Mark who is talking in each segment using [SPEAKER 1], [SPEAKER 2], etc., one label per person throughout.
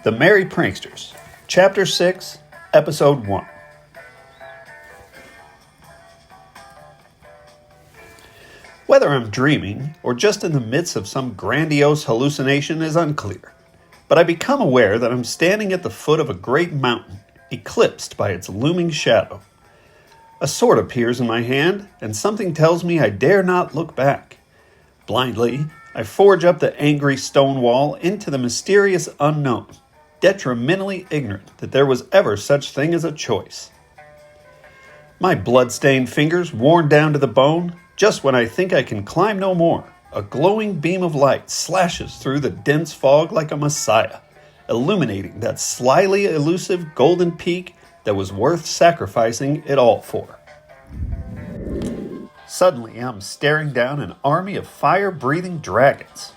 [SPEAKER 1] The Merry Pranksters, Chapter 6, Episode 1. Whether I'm dreaming or just in the midst of some grandiose hallucination is unclear, but I become aware that I'm standing at the foot of a great mountain, eclipsed by its looming shadow. A sword appears in my hand, and something tells me I dare not look back. Blindly, I forge up the angry stone wall into the mysterious unknown, detrimentally ignorant that there was ever such thing as a choice. My blood-stained fingers worn down to the bone, just when I think I can climb no more, a glowing beam of light slashes through the dense fog like a messiah, illuminating that slyly elusive golden peak that was worth sacrificing it all for. Suddenly, I'm staring down an army of fire-breathing dragons.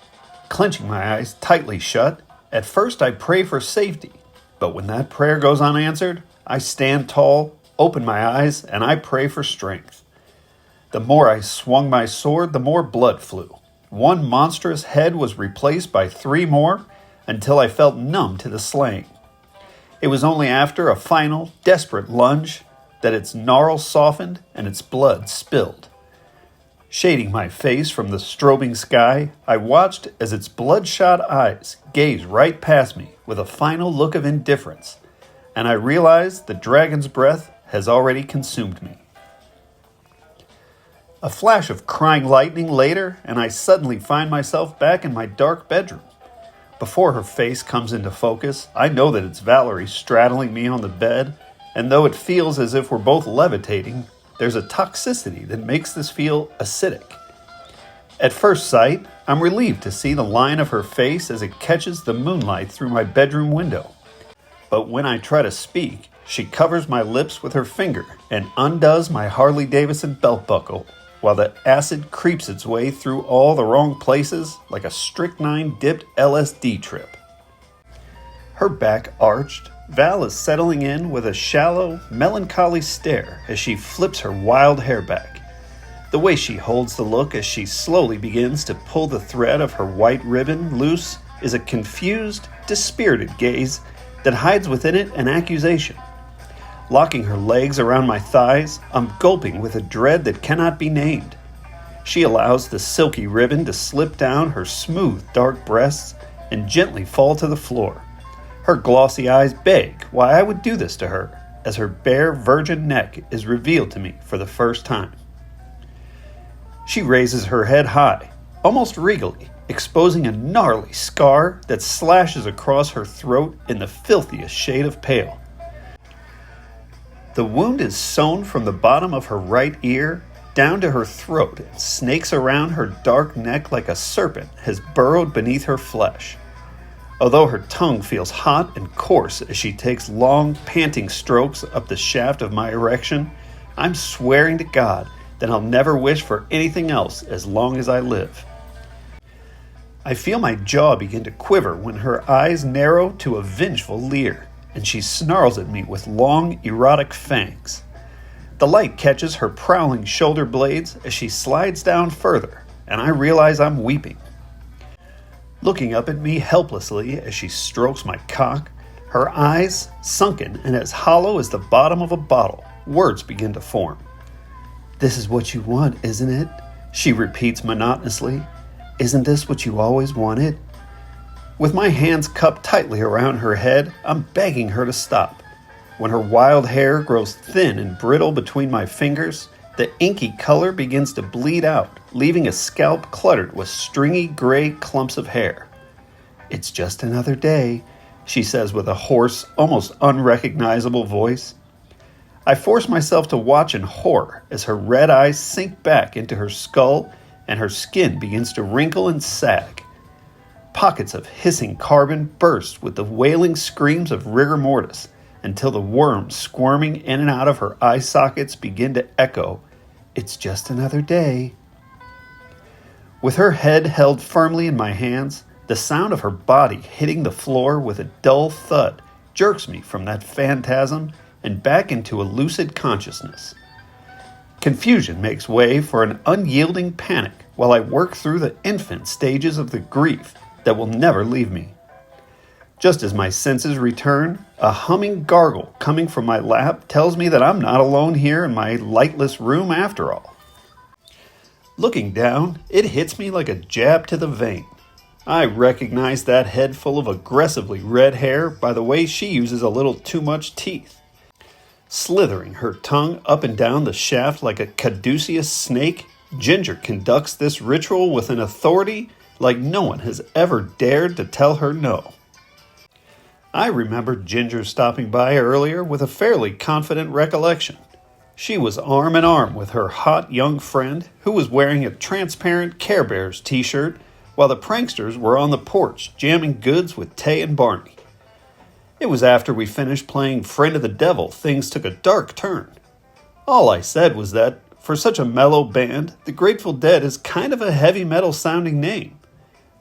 [SPEAKER 1] Clenching my eyes tightly shut, at first I pray for safety, but when that prayer goes unanswered, I stand tall, open my eyes, and I pray for strength. The more I swung my sword, the more blood flew. One monstrous head was replaced by 3 more, until I felt numb to the slaying. It was only after a final, desperate lunge that its gnarl softened and its blood spilled. Shading my face from the strobing sky, I watched as its bloodshot eyes gazed right past me with a final look of indifference, and I realized the dragon's breath has already consumed me. A flash of crying lightning later, and I suddenly find myself back in my dark bedroom. Before her face comes into focus, I know that it's Valerie straddling me on the bed, and though it feels as if we're both levitating, there's a toxicity that makes this feel acidic. At first sight, I'm relieved to see the line of her face as it catches the moonlight through my bedroom window. But when I try to speak, she covers my lips with her finger and undoes my Harley-Davidson belt buckle, while the acid creeps its way through all the wrong places like a strychnine-dipped LSD trip. Her back arched, Val is settling in with a shallow, melancholy stare as she flips her wild hair back. The way she holds the look as she slowly begins to pull the thread of her white ribbon loose is a confused, dispirited gaze that hides within it an accusation. Locking her legs around my thighs, I'm gulping with a dread that cannot be named. She allows the silky ribbon to slip down her smooth, dark breasts and gently fall to the floor. Her glossy eyes beg why I would do this to her, as her bare, virgin neck is revealed to me for the first time. She raises her head high, almost regally, exposing a gnarly scar that slashes across her throat in the filthiest shade of pale. The wound is sewn from the bottom of her right ear down to her throat and snakes around her dark neck like a serpent has burrowed beneath her flesh. Although her tongue feels hot and coarse as she takes long, panting strokes up the shaft of my erection, I'm swearing to God that I'll never wish for anything else as long as I live. I feel my jaw begin to quiver when her eyes narrow to a vengeful leer, and she snarls at me with long, erotic fangs. The light catches her prowling shoulder blades as she slides down further, and I realize I'm weeping. Looking up at me helplessly as she strokes my cock, her eyes, sunken and as hollow as the bottom of a bottle, words begin to form. "This is what you want, isn't it?" she repeats monotonously. "Isn't this what you always wanted?" With my hands cupped tightly around her head, I'm begging her to stop. When her wild hair grows thin and brittle between my fingers, the inky color begins to bleed out, leaving a scalp cluttered with stringy gray clumps of hair. "It's just another day," she says with a hoarse, almost unrecognizable voice. I force myself to watch in horror as her red eyes sink back into her skull and her skin begins to wrinkle and sag. Pockets of hissing carbon burst with the wailing screams of rigor mortis until the worms squirming in and out of her eye sockets begin to echo, "It's just another day." With her head held firmly in my hands, the sound of her body hitting the floor with a dull thud jerks me from that phantasm and back into a lucid consciousness. Confusion makes way for an unyielding panic while I work through the infant stages of the grief that will never leave me. Just as my senses return, a humming gargle coming from my lap tells me that I'm not alone here in my lightless room after all. Looking down, it hits me like a jab to the vein. I recognize that head full of aggressively red hair by the way she uses a little too much teeth. Slithering her tongue up and down the shaft like a caduceus snake, Ginger conducts this ritual with an authority like no one has ever dared to tell her no. I remember Ginger stopping by earlier with a fairly confident recollection. She was arm in arm with her hot young friend who was wearing a transparent Care Bears t-shirt while the pranksters were on the porch jamming goods with Tay and Barney. It was after we finished playing Friend of the Devil things took a dark turn. All I said was that, for such a mellow band, the Grateful Dead is kind of a heavy metal sounding name.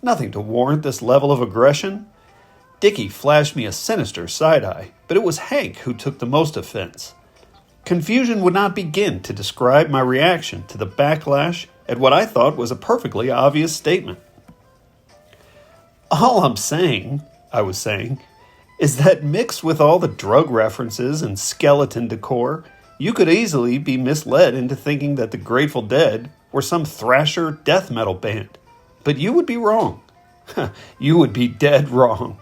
[SPEAKER 1] Nothing to warrant this level of aggression. Dickie flashed me a sinister side-eye, but it was Hank who took the most offense. Confusion would not begin to describe my reaction to the backlash at what I thought was a perfectly obvious statement. All I'm saying, I was saying, is that mixed with all the drug references and skeleton decor, you could easily be misled into thinking that the Grateful Dead were some thrasher death metal band. But you would be wrong. You would be dead wrong.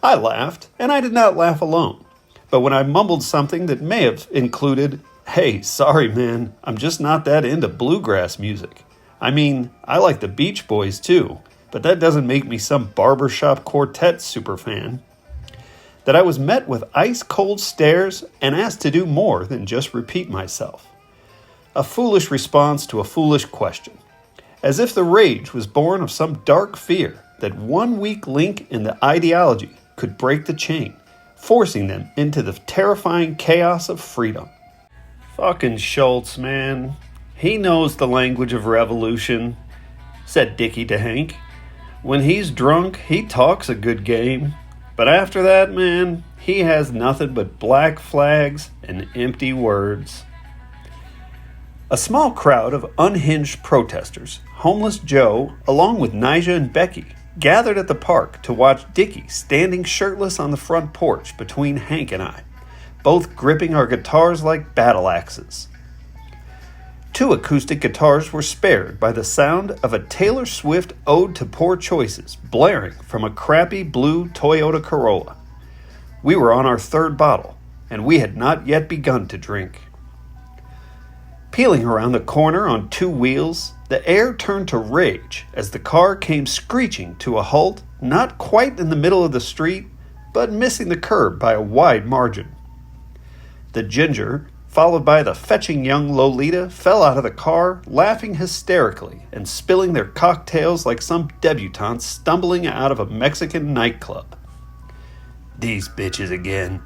[SPEAKER 1] I laughed, and I did not laugh alone. But when I mumbled something that may have included, "Hey, sorry man, I'm just not that into bluegrass music. I mean, I like the Beach Boys too, but that doesn't make me some barbershop quartet superfan," that I was met with ice-cold stares and asked to do more than just repeat myself. A foolish response to a foolish question. As if the rage was born of some dark fear that one weak link in the ideology could break the chain, forcing them into the terrifying chaos of freedom. Fucking Schultz, man. He knows the language of revolution, said Dickie to Hank. When he's drunk, he talks a good game. But after that, man, he has nothing but black flags and empty words. A small crowd of unhinged protesters, homeless Joe, along with Nigel and Becky, gathered at the park to watch Dickie standing shirtless on the front porch between Hank and I, both gripping our guitars like battle axes. 2 acoustic guitars were spared by the sound of a Taylor Swift ode to poor choices blaring from a crappy blue Toyota Corolla. We were on our 3rd bottle, and we had not yet begun to drink. Peeling around the corner on 2 wheels, the air turned to rage as the car came screeching to a halt, not quite in the middle of the street, but missing the curb by a wide margin. The Ginger, followed by the fetching young Lolita, fell out of the car, laughing hysterically and spilling their cocktails like some debutantes stumbling out of a Mexican nightclub. "These bitches again,"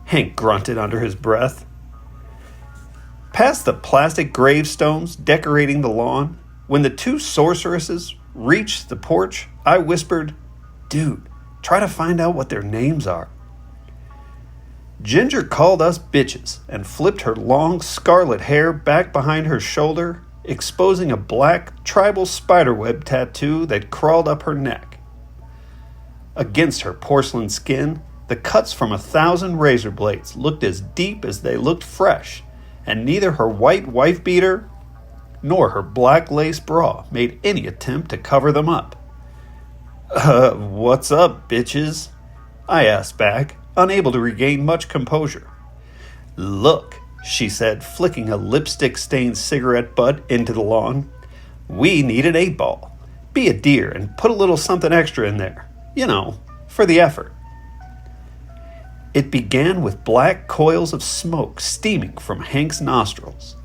[SPEAKER 1] Hank grunted under his breath. Past the plastic gravestones decorating the lawn, when the 2 sorceresses reached the porch, I whispered, "Dude, try to find out what their names are." Ginger called us bitches and flipped her long scarlet hair back behind her shoulder, exposing a black tribal spiderweb tattoo that crawled up her neck. Against her porcelain skin, the cuts from 1,000 razor blades looked as deep as they looked fresh, and neither her white wife-beater nor her black lace bra made any attempt to cover them up. What's up, bitches?" I asked back, unable to regain much composure. "Look," she said, flicking a lipstick-stained cigarette butt into the lawn. "We need an 8-ball. Be a dear and put a little something extra in there. You know, for the effort." It began with black coils of smoke steaming from Hank's nostrils.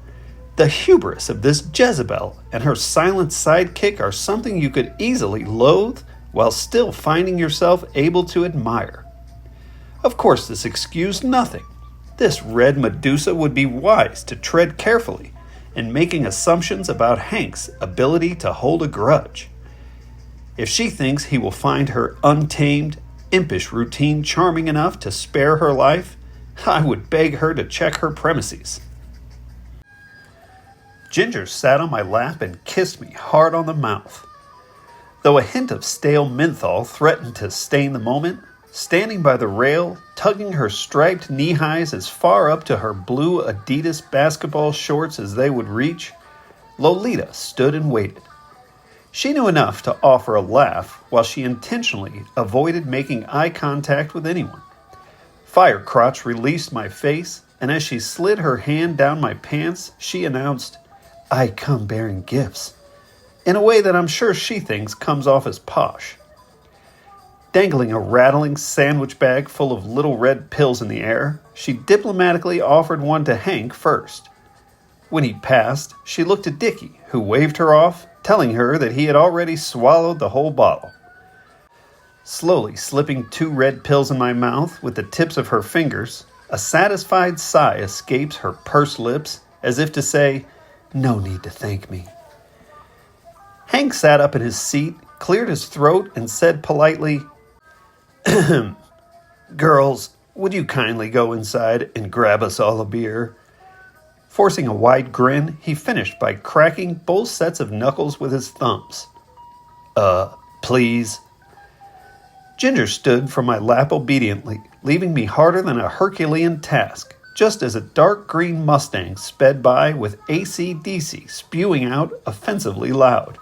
[SPEAKER 1] The hubris of this Jezebel and her silent sidekick are something you could easily loathe while still finding yourself able to admire. Of course, this excused nothing. This red Medusa would be wise to tread carefully in making assumptions about Hank's ability to hold a grudge. If she thinks he will find her untamed, impish routine charming enough to spare her life, I would beg her to check her premises. Ginger sat on my lap and kissed me hard on the mouth. Though a hint of stale menthol threatened to stain the moment, standing by the rail, tugging her striped knee-highs as far up to her blue Adidas basketball shorts as they would reach, Lolita stood and waited. She knew enough to offer a laugh while she intentionally avoided making eye contact with anyone. Firecrotch released my face, and as she slid her hand down my pants, she announced, "I come bearing gifts," in a way that I'm sure she thinks comes off as posh. Dangling a rattling sandwich bag full of little red pills in the air, she diplomatically offered one to Hank first. When he passed, she looked at Dickie, who waved her off, telling her that he had already swallowed the whole bottle. Slowly slipping 2 red pills in my mouth with the tips of her fingers, a satisfied sigh escapes her pursed lips as if to say, "No need to thank me." Hank sat up in his seat, cleared his throat, and said politely, "Girls, would you kindly go inside and grab us all a beer?" Forcing a wide grin, he finished by cracking both sets of knuckles with his thumbs. Please." Ginger stood from my lap obediently, leaving me harder than a Herculean task, just as a dark green Mustang sped by with AC/DC spewing out offensively loud.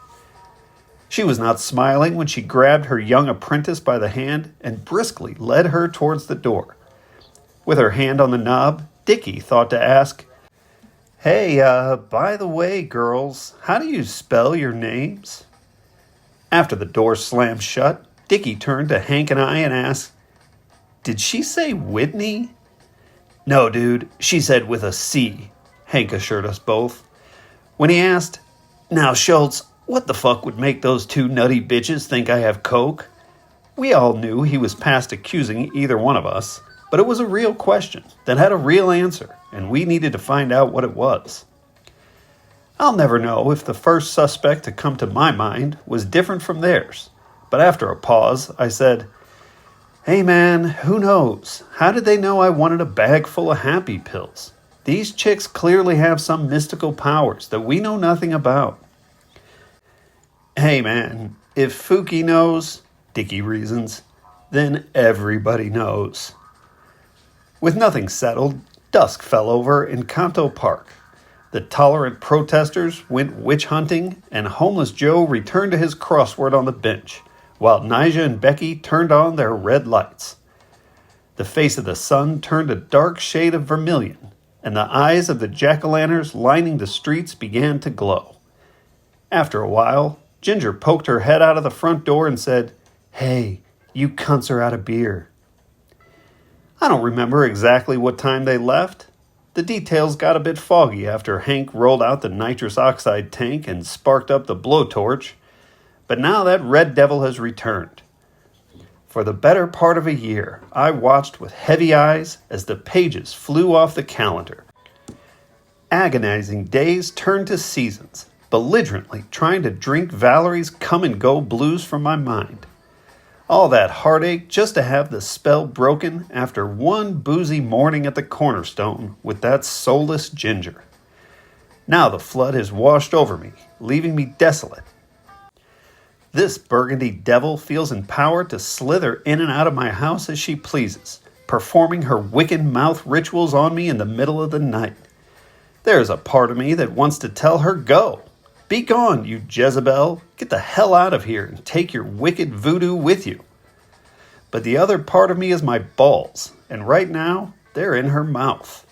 [SPEAKER 1] She was not smiling when she grabbed her young apprentice by the hand and briskly led her towards the door. With her hand on the knob, Dickie thought to ask, "Hey, by the way, girls, how do you spell your names?" After the door slammed shut, Dickie turned to Hank and I and asked, "Did she say Whitney?" "No, dude, she said with a C," Hank assured us both. When he asked, "Now, Schultz, what the fuck would make those 2 nutty bitches think I have coke?" We all knew he was past accusing either one of us, but it was a real question that had a real answer, and we needed to find out what it was. I'll never know if the first suspect to come to my mind was different from theirs, but after a pause, I said, "Hey man, who knows? How did they know I wanted a bag full of happy pills? These chicks clearly have some mystical powers that we know nothing about." "Hey man, if Fouki knows," Dickie reasons, "then everybody knows." With nothing settled, dusk fell over in Kanto Park. The tolerant protesters went witch hunting, and homeless Joe returned to his crossword on the bench, while Nigel and Becky turned on their red lights. The face of the sun turned a dark shade of vermilion, and the eyes of the jack-o'-lanterns lining the streets began to glow. After a while, Ginger poked her head out of the front door and said, "Hey, you cunts are out of beer." I don't remember exactly what time they left. The details got a bit foggy after Hank rolled out the nitrous oxide tank and sparked up the blowtorch, but now that red devil has returned. For the better part of a year, I watched with heavy eyes as the pages flew off the calendar. Agonizing days turned to seasons, belligerently trying to drink Valerie's come-and-go blues from my mind. All that heartache just to have the spell broken after one boozy morning at the Cornerstone with that soulless Ginger. Now the flood has washed over me, leaving me desolate. This burgundy devil feels empowered to slither in and out of my house as she pleases, performing her wicked mouth rituals on me in the middle of the night. There is a part of me that wants to tell her, "Go! Be gone, you Jezebel! Get the hell out of here and take your wicked voodoo with you." But the other part of me is my balls, and right now, they're in her mouth.